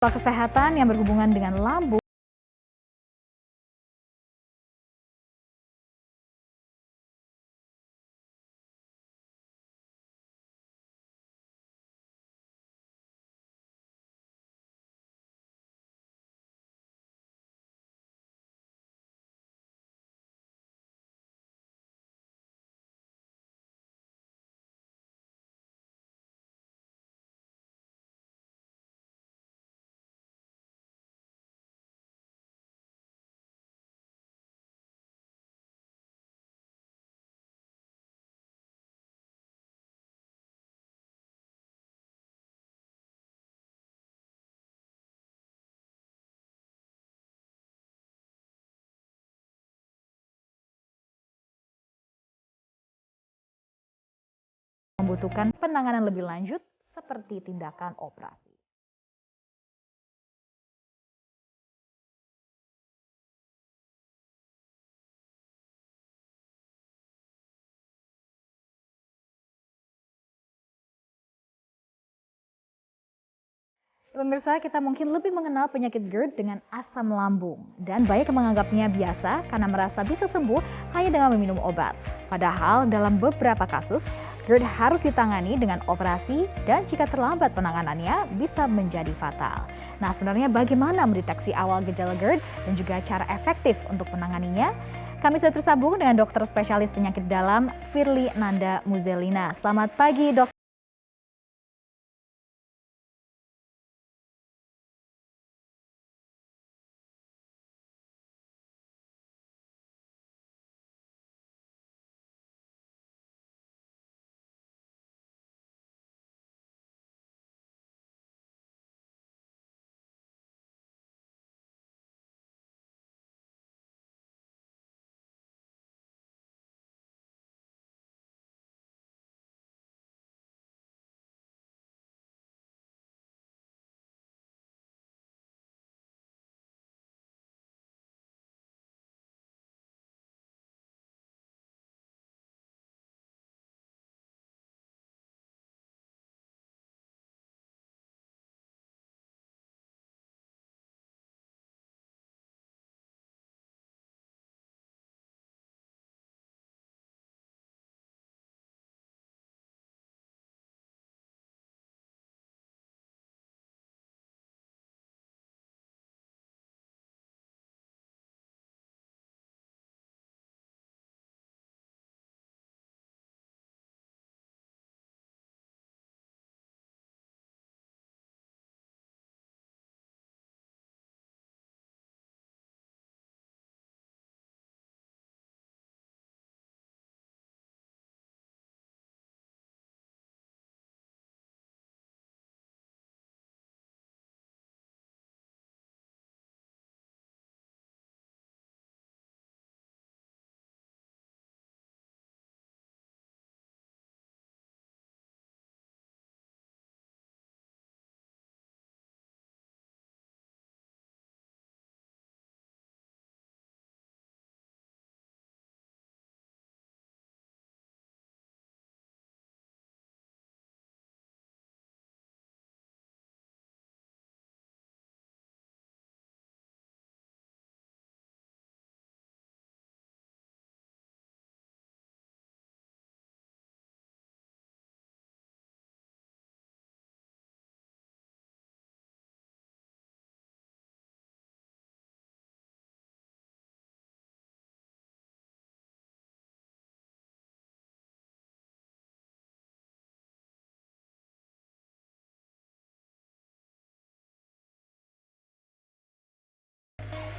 Kesehatan yang berhubungan dengan lambung membutuhkan penanganan lebih lanjut seperti tindakan operasi. Pemirsa, kita mungkin lebih mengenal penyakit GERD dengan asam lambung dan banyak yang menganggapnya biasa karena merasa bisa sembuh hanya dengan meminum obat. Padahal dalam beberapa kasus, GERD harus ditangani dengan operasi dan jika terlambat penanganannya bisa menjadi fatal. Nah, sebenarnya bagaimana mendeteksi awal gejala GERD dan juga cara efektif untuk menanganinya? Kami sudah tersambung dengan dokter spesialis penyakit dalam Firly Nanda Muzelina. Selamat pagi, Dok.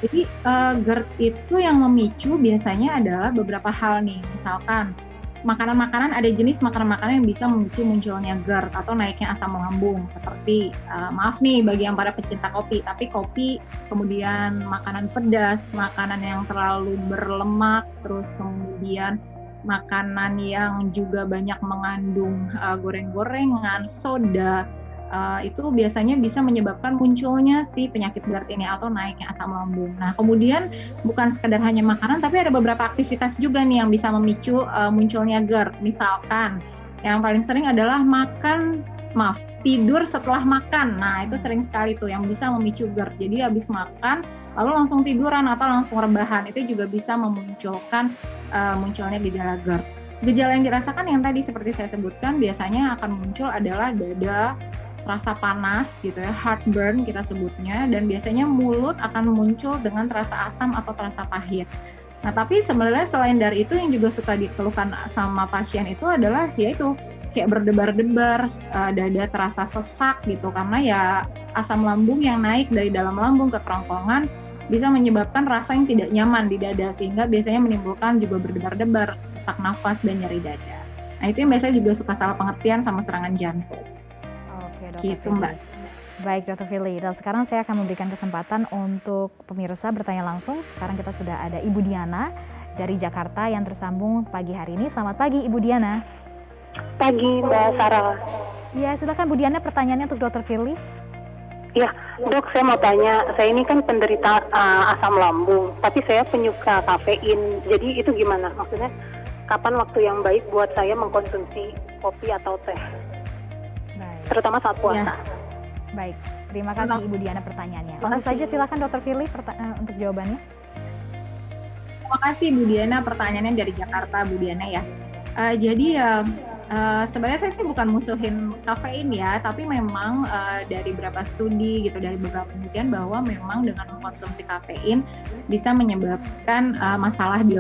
Jadi GERD itu yang memicu biasanya adalah beberapa hal nih, misalkan makanan-makanan, ada jenis makanan-makanan yang bisa memicu munculnya GERD atau naiknya asam lambung seperti maaf nih bagi yang para pecinta kopi, tapi kopi, kemudian makanan pedas, makanan yang terlalu berlemak, terus kemudian makanan yang juga banyak mengandung goreng-gorengan, soda, itu biasanya bisa menyebabkan munculnya si penyakit GERD ini atau naiknya asam lambung. Nah, kemudian bukan sekedar hanya makanan, tapi ada beberapa aktivitas juga nih yang bisa memicu munculnya GERD. Misalkan, yang paling sering adalah makan tidur setelah makan. Nah, itu sering sekali tuh yang bisa memicu GERD. Jadi habis makan lalu langsung tiduran atau langsung rebahan, itu juga bisa memunculkan munculnya gejala GERD. Gejala yang dirasakan yang tadi seperti saya sebutkan biasanya akan muncul adalah dada, rasa panas gitu ya, heartburn kita sebutnya, dan biasanya mulut akan muncul dengan terasa asam atau terasa pahit. Nah, tapi sebenarnya selain dari itu yang juga suka dikeluhkan sama pasien itu adalah yaitu kayak berdebar-debar, dada terasa sesak gitu, karena ya asam lambung yang naik dari dalam lambung ke kerongkongan bisa menyebabkan rasa yang tidak nyaman di dada, sehingga biasanya menimbulkan juga berdebar-debar, sesak nafas, dan nyeri dada. Nah, itu yang biasanya juga suka salah pengertian sama serangan jantung. Oke, Dokter Gitu, Firly. Mbak. Baik, Dokter Firly. Dan sekarang saya akan memberikan kesempatan untuk pemirsa bertanya langsung. Sekarang kita sudah ada Ibu Diana dari Jakarta yang tersambung pagi hari ini. Selamat pagi, Ibu Diana. Pagi, Mbak Sarah. Ya, silakan Bu Diana, pertanyaannya untuk Dokter Firly. Ya, Dok, saya mau tanya. Saya ini kan penderita asam lambung, tapi saya penyuka kafein. Jadi itu gimana? Maksudnya, kapan waktu yang baik buat saya mengkonsumsi kopi atau teh? Baik. Terutama saat puasa. Baik, terima kasih Ibu Diana pertanyaannya. Langsung saja silakan Dokter Firly untuk jawabannya. Terima kasih Bu Diana, pertanyaannya dari Jakarta Bu Diana ya. Jadi sebenarnya saya sih bukan musuhin kafein ya, tapi memang dari beberapa studi gitu, dari beberapa penelitian bahwa memang dengan mengkonsumsi kafein bisa menyebabkan masalah di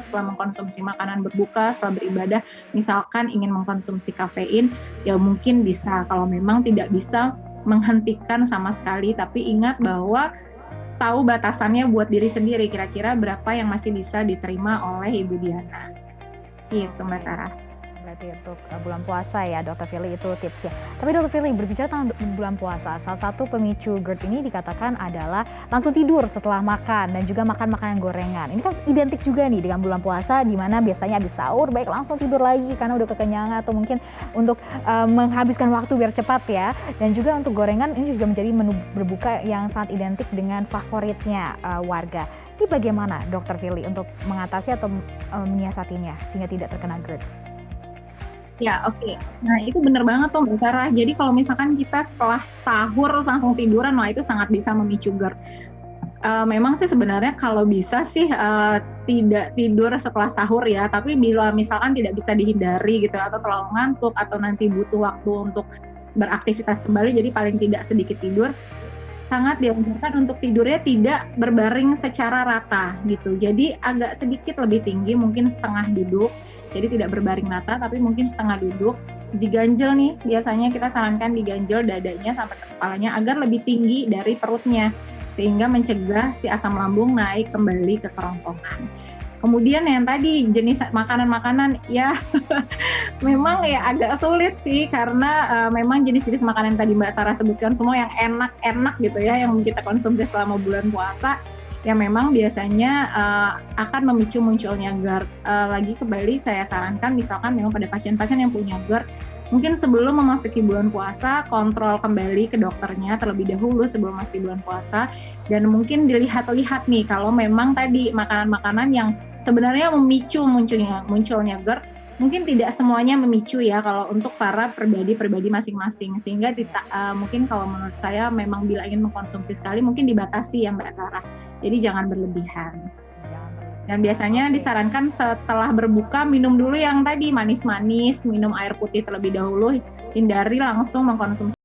setelah mengkonsumsi makanan berbuka, setelah beribadah, misalkan ingin mengkonsumsi kafein, ya mungkin bisa. Kalau memang tidak bisa menghentikan sama sekali, tapi ingat bahwa tahu batasannya buat diri sendiri, kira-kira berapa yang masih bisa diterima oleh Ibu Diana. Gitu, Mbak Sarah. Berarti untuk bulan puasa ya, Dokter Firly, itu tipsnya. Tapi Dokter Firly, berbicara tentang bulan puasa, salah satu pemicu GERD ini dikatakan adalah langsung tidur setelah makan dan juga makan makanan gorengan. Ini kan identik juga nih dengan bulan puasa, di mana biasanya habis sahur baik langsung tidur lagi karena udah kekenyangan, atau mungkin untuk menghabiskan waktu biar cepat ya. Dan juga untuk gorengan ini juga menjadi menu berbuka yang sangat identik dengan favoritnya warga. Ini bagaimana Dokter Firly untuk mengatasi atau menyiasatinya sehingga tidak terkena GERD? Ya, oke. Nah, itu benar banget tuh Mbak Sarah. Jadi kalau misalkan kita setelah sahur langsung tiduran, wah itu sangat bisa memicu GERD. Memang sih sebenarnya kalau bisa sih tidak tidur setelah sahur ya, tapi bila misalkan tidak bisa dihindari gitu atau terlalu ngantuk atau nanti butuh waktu untuk beraktivitas kembali, jadi paling tidak sedikit tidur, sangat dianjurkan untuk tidurnya tidak berbaring secara rata gitu. Jadi agak sedikit lebih tinggi, mungkin setengah duduk. Jadi tidak berbaring rata, tapi mungkin setengah duduk. Diganjel nih, biasanya kita sarankan diganjel dadanya sampai ke kepalanya agar lebih tinggi dari perutnya, sehingga mencegah si asam lambung naik kembali ke kerongkongan. Kemudian yang tadi jenis makanan-makanan ya memang ya agak sulit sih, karena memang jenis-jenis makanan yang tadi Mbak Sarah sebutkan semua yang enak-enak gitu ya, yang kita konsumsi selama bulan puasa, yang memang biasanya akan memicu munculnya GERD. Lagi kembali saya sarankan misalkan memang pada pasien-pasien yang punya GERD, mungkin sebelum memasuki bulan puasa, kontrol kembali ke dokternya terlebih dahulu sebelum memasuki bulan puasa, dan mungkin dilihat-lihat nih kalau memang tadi makanan-makanan yang sebenarnya memicu munculnya GERD mungkin tidak semuanya memicu ya kalau untuk para pribadi-pribadi masing-masing, sehingga mungkin kalau menurut saya memang bila ingin mengkonsumsi sekali mungkin dibatasi ya Mbak Sarah, jadi jangan berlebihan. Dan biasanya disarankan setelah berbuka minum dulu yang tadi manis-manis, minum air putih terlebih dahulu, hindari langsung mengkonsumsi.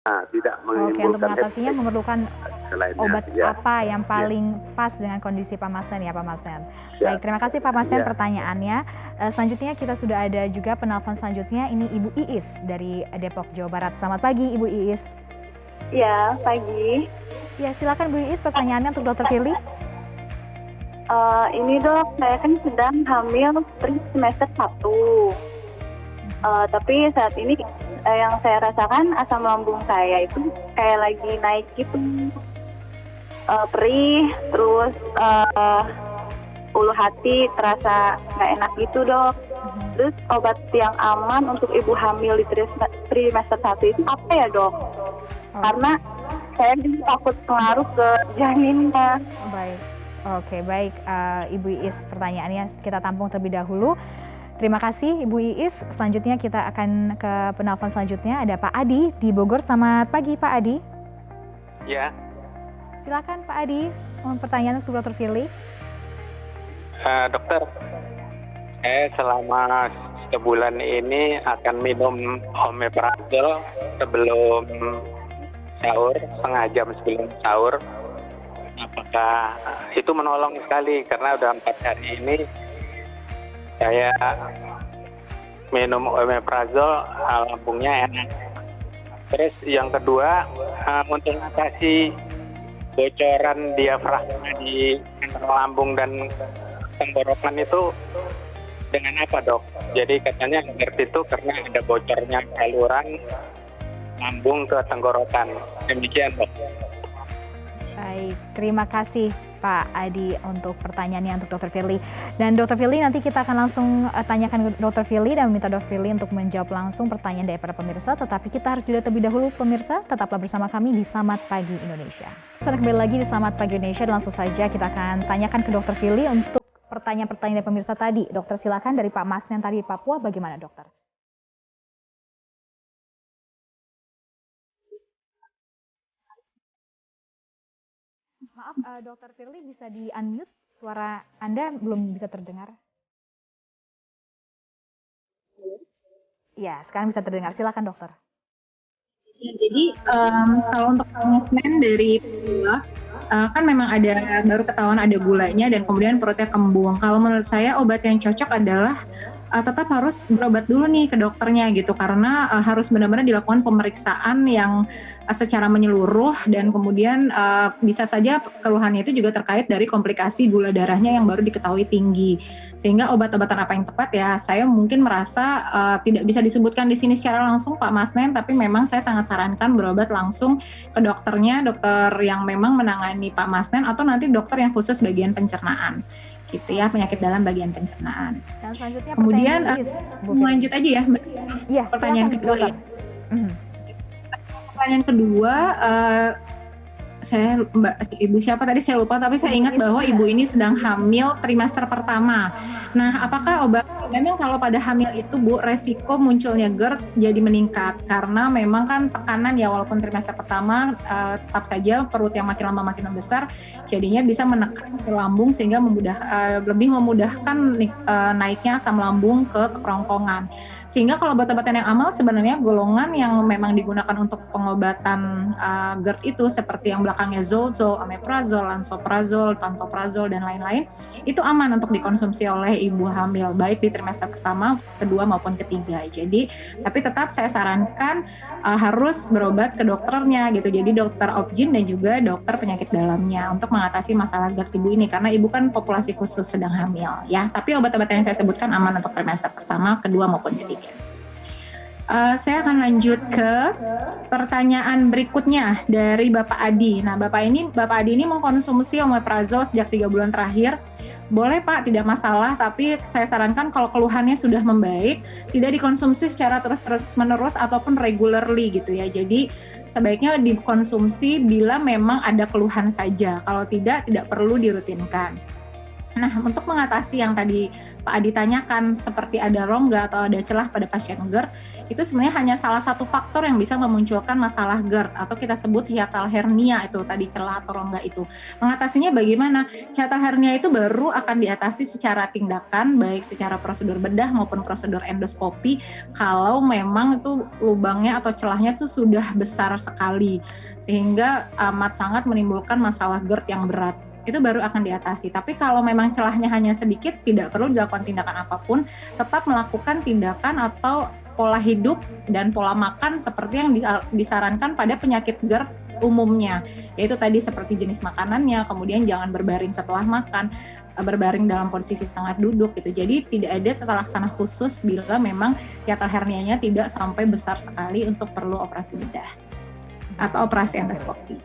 Tidak Oke, untuk menimbulkan mengatasinya efek memerlukan selainnya. obat Ya. apa yang Ya. paling pas dengan kondisi Pak Masen ya Pak Masen? Ya. Baik, terima kasih Pak Masen Ya. pertanyaannya. Selanjutnya kita sudah ada juga penelpon selanjutnya, ini Ibu Iis dari Depok, Jawa Barat. Selamat pagi Ibu Iis. Ya, pagi. Ya, silakan Bu Iis, pertanyaannya untuk Dr. Firly. Ini dok, saya kan sedang hamil semester 1. Tapi saat ini yang saya rasakan asam lambung saya itu kayak lagi naik gitu. Perih, terus ulu hati terasa nggak enak gitu dok. Terus obat yang aman untuk ibu hamil di trimester 1 itu apa ya dok? Karena saya juga takut pengaruh ke janinnya. Baik, oke baik Ibu Iis, pertanyaannya kita tampung terlebih dahulu. Terima kasih Ibu Iis. Selanjutnya kita akan ke penelpon selanjutnya, ada Pak Adi di Bogor. Selamat pagi Pak Adi. Ya, Silakan Pak Adi, mohon pertanyaan untuk Dr. Firly. dokter, saya selama sebulan ini akan minum omeprazol sebelum sahur, setengah jam sebelum sahur. Apakah itu menolong sekali, karena udah 4 hari ini saya minum omeprazol, lambungnya enak. Terus yang kedua, untuk mengatasi bocoran diafragma di antara lambung dan tenggorokan itu dengan apa dok? Jadi katanya GERD itu karena ada bocornya saluran lambung ke tenggorokan. Demikian dok. Baik, terima kasih Pak Adi untuk pertanyaannya untuk Dr. Firly. Dan Dr. Firly, nanti kita akan langsung tanyakan ke Dr. Firly dan meminta Dr. Firly untuk menjawab langsung pertanyaan dari para pemirsa. Tetapi kita harus jeda terlebih dahulu pemirsa, tetaplah bersama kami di Selamat Pagi Indonesia. Kita kembali lagi di Selamat Pagi Indonesia dan langsung saja kita akan tanyakan ke Dr. Firly untuk pertanyaan-pertanyaan dari pemirsa tadi. Dokter silakan, dari Pak Masnen tadi di Papua, bagaimana dokter? Maaf, Dr. Firly bisa di-unmute, suara Anda belum bisa terdengar. Ya, sekarang bisa terdengar. Silakan dokter. Ya, jadi kalau untuk Masnen dari Papua, kan memang ada baru ketahuan ada gulanya dan kemudian perutnya kembung. Kalau menurut saya obat yang cocok adalah tetap harus berobat dulu nih ke dokternya gitu, karena harus benar-benar dilakukan pemeriksaan yang secara menyeluruh dan kemudian bisa saja keluhannya itu juga terkait dari komplikasi gula darahnya yang baru diketahui tinggi. Sehingga obat-obatan apa yang tepat ya saya mungkin merasa tidak bisa disebutkan di sini secara langsung Pak Masnen, tapi memang saya sangat sarankan berobat langsung ke dokternya, dokter yang memang menangani Pak Masnen atau nanti dokter yang khusus bagian pencernaan. Gitu ya, penyakit dalam bagian pencernaan. Dan selanjutnya Kemudian Bu Firly. lanjut aja ya. Iya, Pertanyaan silakan, kedua dokter. ya. Pertanyaan kedua, saya ibu siapa tadi saya lupa, tapi saya ingat bahwa ibu ini sedang hamil trimester pertama. Nah, apakah obat memang kalau pada hamil itu Bu resiko munculnya GERD jadi meningkat karena memang kan tekanan ya walaupun trimester pertama tetap saja perut yang makin lama makin besar jadinya bisa menekan ke lambung sehingga lebih memudahkan naiknya asam lambung ke kerongkongan. Sehingga kalau obat-obatan yang amal sebenarnya golongan yang memang digunakan untuk pengobatan GERD itu seperti yang belakangnya Zolzol, Omeprazol, Lansoprazol, Pantoprazol dan lain-lain itu aman untuk dikonsumsi oleh ibu hamil baik di trimester pertama, kedua maupun ketiga. Jadi tapi tetap saya sarankan harus berobat ke dokternya gitu. Jadi dokter obgyn dan juga dokter penyakit dalamnya untuk mengatasi masalah GERD ibu ini karena ibu kan populasi khusus sedang hamil ya. Tapi obat-obatan yang saya sebutkan aman untuk trimester pertama, kedua maupun ketiga. Saya akan lanjut ke pertanyaan berikutnya dari Bapak Adi. Nah, Bapak Adi ini mengkonsumsi omeprazol sejak 3 bulan terakhir. Boleh Pak, tidak masalah, tapi saya sarankan kalau keluhannya sudah membaik, tidak dikonsumsi secara terus-menerus ataupun regularly gitu ya. Jadi sebaiknya dikonsumsi bila memang ada keluhan saja. Kalau tidak perlu dirutinkan. Nah, untuk mengatasi yang tadi Pak Adi tanyakan seperti ada rongga atau ada celah pada pasien GERD, itu sebenarnya hanya salah satu faktor yang bisa memunculkan masalah GERD atau kita sebut hiatal hernia itu tadi celah atau rongga itu. Mengatasinya bagaimana? Hiatal hernia itu baru akan diatasi secara tindakan baik secara prosedur bedah maupun prosedur endoskopi kalau memang itu lubangnya atau celahnya itu sudah besar sekali sehingga amat sangat menimbulkan masalah GERD yang berat. Itu baru akan diatasi. Tapi kalau memang celahnya hanya sedikit, tidak perlu dilakukan tindakan apapun, tetap melakukan tindakan atau pola hidup dan pola makan seperti yang disarankan pada penyakit GERD umumnya. Yaitu tadi seperti jenis makanannya, kemudian jangan berbaring setelah makan, berbaring dalam posisi setengah duduk gitu. Jadi tidak ada tata laksana khusus bila memang hiatal hernianya tidak sampai besar sekali untuk perlu operasi bedah atau operasi endoskopi.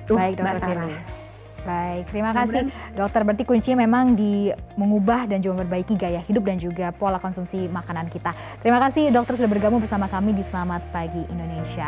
Baik, Dokter Firly. Baik, terima kasih dokter. Berarti kuncinya memang di mengubah dan juga memperbaiki gaya hidup dan juga pola konsumsi makanan kita. Terima kasih dokter sudah bergabung bersama kami di Selamat Pagi Indonesia.